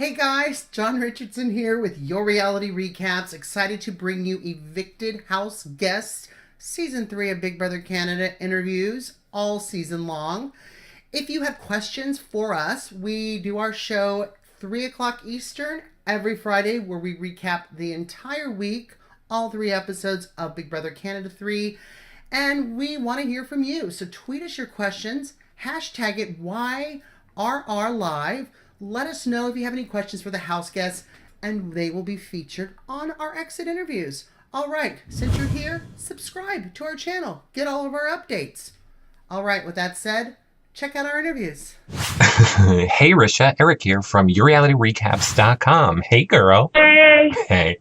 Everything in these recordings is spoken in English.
Hey guys, John Richardson here with your reality recaps. Excited to bring you Evicted House Guests, Season 3 of Big Brother Canada interviews all season long. If you have questions for us, we do our show 3 o'clock Eastern every Friday where we recap the entire week, all 3 episodes of Big Brother Canada 3. And we want to hear from you. So tweet us your questions, hashtag it YRRLive. Let us know if you have any questions for the house guests, and they will be featured on our exit interviews. All right, since you're here, subscribe to our channel. Get all of our updates. All right, with that said, check out our interviews. Hey, Risha, Eric here from YourRealityRecaps.com. Hey, girl. Hey. Hey.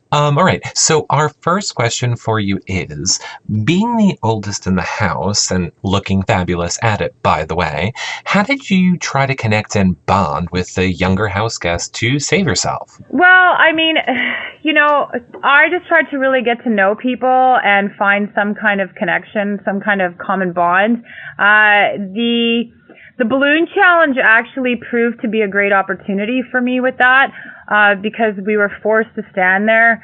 All right, so our first question for you is, being the oldest in the house and looking fabulous at it, by the way, how did you try to connect and bond with the younger house guests to save yourself? Well, I mean, I just tried to really get to know people and find some kind of connection, some kind of common bond. The balloon challenge actually proved to be a great opportunity for me with that, because we were forced to stand there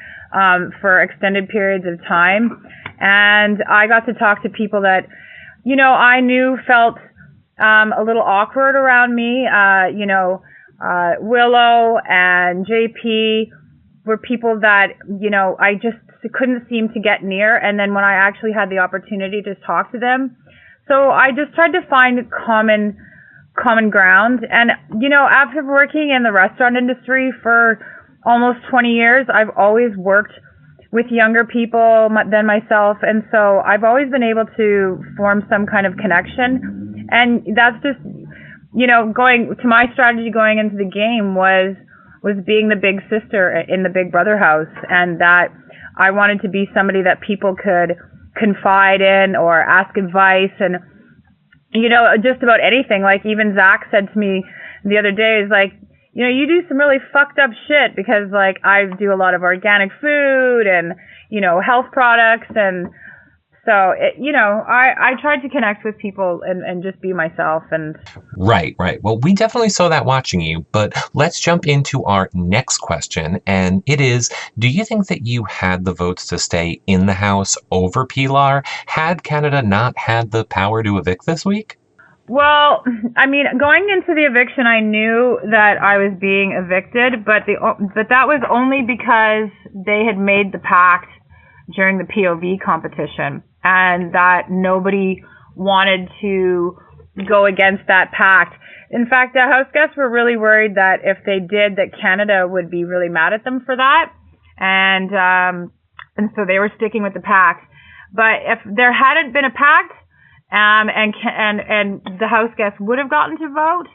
for extended periods of time. And I got to talk to people that, I knew felt a little awkward around me. Willow and JP were people that, I just couldn't seem to get near. And then when I actually had the opportunity to talk to them, so I just tried to find common ground. And, after working in the restaurant industry for almost 20 years, I've always worked with younger people than myself. And so I've always been able to form some kind of connection. And that's just, going to my strategy going into the game was being the big sister in the Big Brother house. And that I wanted to be somebody that people could confide in or ask advice and, just about anything. Like even Zach said to me the other day, is like, you do some really fucked up shit because like I do a lot of organic food and, health products. And so, I tried to connect with people and just be myself. And Right. Well, we definitely saw that watching you, but let's jump into our next question. And it is, do you think that you had the votes to stay in the house over Pilar had Canada not had the power to evict this week? Well, I mean, going into the eviction, I knew that I was being evicted, but that was only because they had made the pact during the POV competition, and that nobody wanted to go against that pact. In fact, the house guests were really worried that if they did, that Canada would be really mad at them for that, and so they were sticking with the pact. But if there hadn't been a pact, and the house guests would have gotten to vote,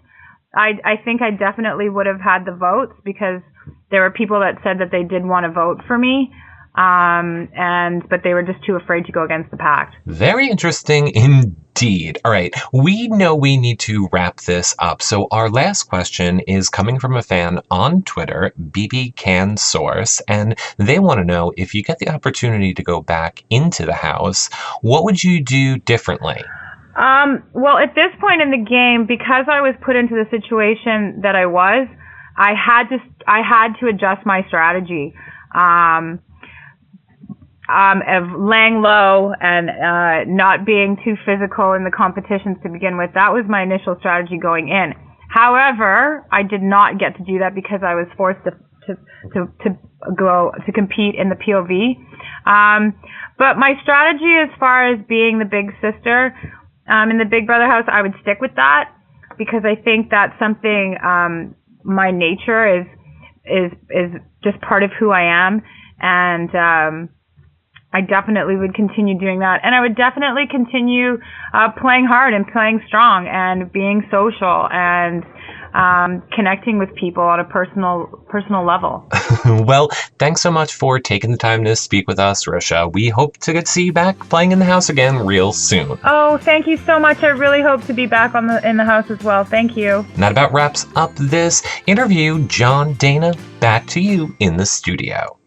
I think I definitely would have had the votes, because there were people that said that they did want to vote for me, but they were just too afraid to go against the pact. Very interesting indeed. All right, we know we need to wrap this up. So our last question is coming from a fan on Twitter, BBCAN3, and they want to know, if you get the opportunity to go back into the house, what would you do differently? Well, at this point in the game, because I was put into the situation that I was, I had to adjust my strategy. Of laying low and not being too physical in the competitions to begin with. That was my initial strategy going in. However, I did not get to do that because I was forced to compete in the POV. But my strategy as far as being the big sister in the Big Brother house, I would stick with that, because I think that's something, my nature is just part of who I am. And I definitely would continue doing that. And I would definitely continue playing hard and playing strong and being social and connecting with people on a personal level. Well, thanks so much for taking the time to speak with us, Risha. We hope to see you back playing in the house again real soon. Oh, thank you so much. I really hope to be back in the house as well. Thank you. And that about wraps up this interview. John, Dana, back to you in the studio.